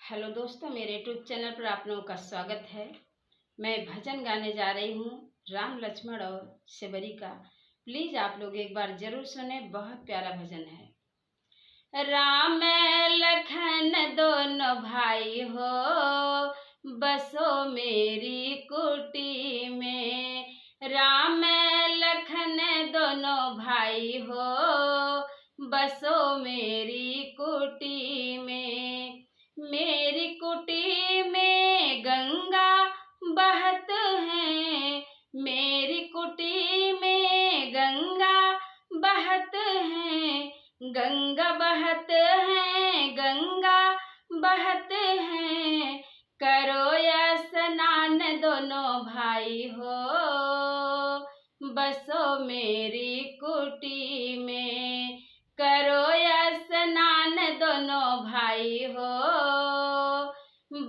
Hello दोस्तों, मेरे YouTube channel पर आप लोगों का स्वागत है। मैं भजन गाने जा रही हूँ राम लक्ष्मण और सेवरी का। प्लीज़ आप लोग एक बार जरूर सुने, बहुत प्यारा भजन है। राम लखन दोनों भाई हो, बसो मेरी कुटी में। राम लखन दोनों भाई हो, बसो मेरी कुटी में। मेरी कुटी में गंगा बहत है, मेरी कुटी में गंगा बहत है। गंगा बहत है, गंगा बहत है। करो स्नान दोनों भाई हो, बसो मेरी कुटी में। करो स्नान दोनों भाई हो,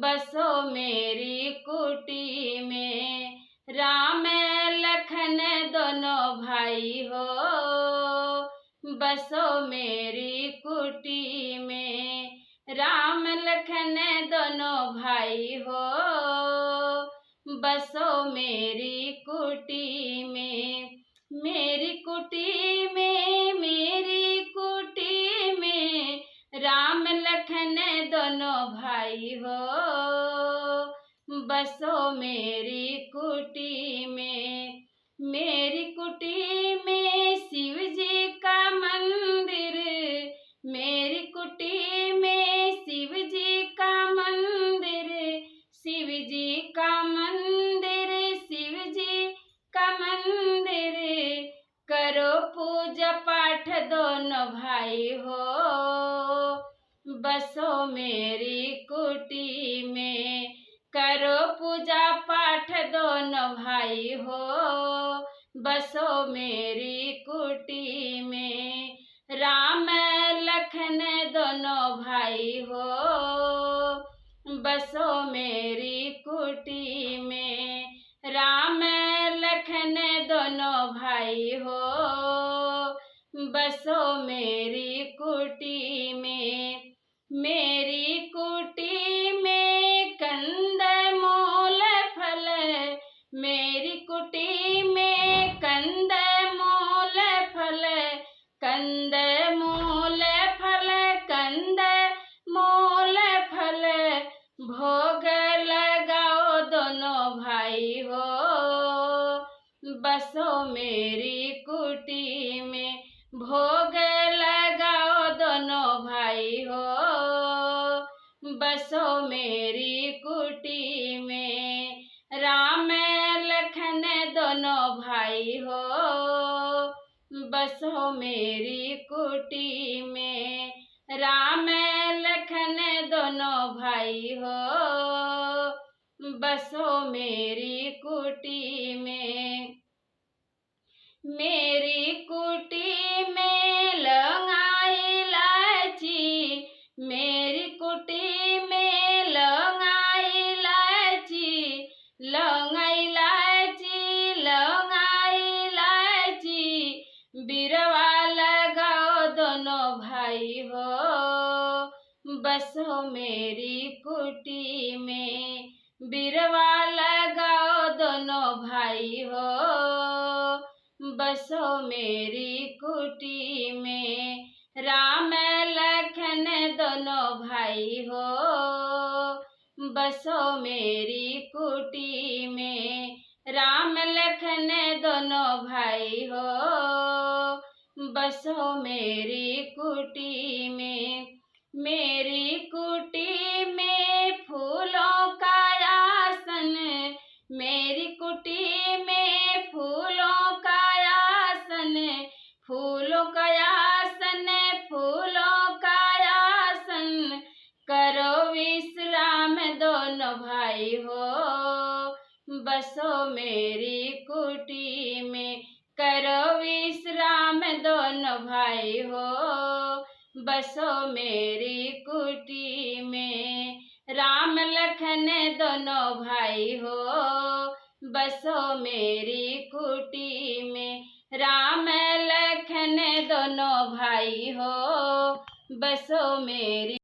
बसो मेरी कुटी में। राम लखन दोनों भाई हो, बसो मेरी कुटी में। राम लखन दोनों भाई हो, बसो मेरी कुटी में। मेरी कुटी में, मेरी कुटी में, राम लखन दोनों भाई हो, बसो मेरी कुटी में। मेरी कुटी में शिव जी का मंदिर, मेरी कुटी में शिव जी का मंदिर। शिव जी का मंदिर, शिव जी का मंदिर। करो पूजा पाठ दोनों भाई हो, बसो मेरी कुटी में। करो पूजा पाठ दोनों भाई हो, बसो मेरी कुटी में। राम लखन दोनों भाई हो, बसो मेरी कुटी में। राम लखन दोनों भाई हो, बसो मेरी कुटी में। मेरी कुटी में कंद मूल फल, मेरी कुटी में कंद मूल फल। कंद मूल फल, कंद मूल फल। भोग लगाओ दोनों भाई हो, बसो मेरी कुटी में। भोग लगाओ दोनों भाई हो, बसो मेरी कुटी में। राम लखन दोनों भाई हो, बसो मेरी कुटी में। राम लखन दोनों भाई हो, बसो मेरी कुटी में। मेरी कुटी में लौंग इलायची, मेरी कुटी में लौंग इलायची। लौंग इलायची, लौंग इलायची। बिरवा लगाओ दोनों भाई हो, बसो मेरी कुटी में। बिरवा लगाओ दोनों भाई हो, बसो मेरी कुटी में। राम लखन दोनों भाई हो, बसो मेरी कुटी में। राम लखन दोनों भाई हो, बसो मेरी कुटी में। मेरी कुटी में फूलों का आसन, मेरी कुटी में फूलों का आसन। फूलों का आसन, फूलों का आसन। करो विश्राम दोनों भाई हो, बसो मेरी कुटी में। करो विश्राम दोनों भाई हो, बसो मेरी कुटी में। राम लखन दोनों भाई हो, बसो मेरी कुटी में। राम लखन दोनों भाई हो, बसो मेरी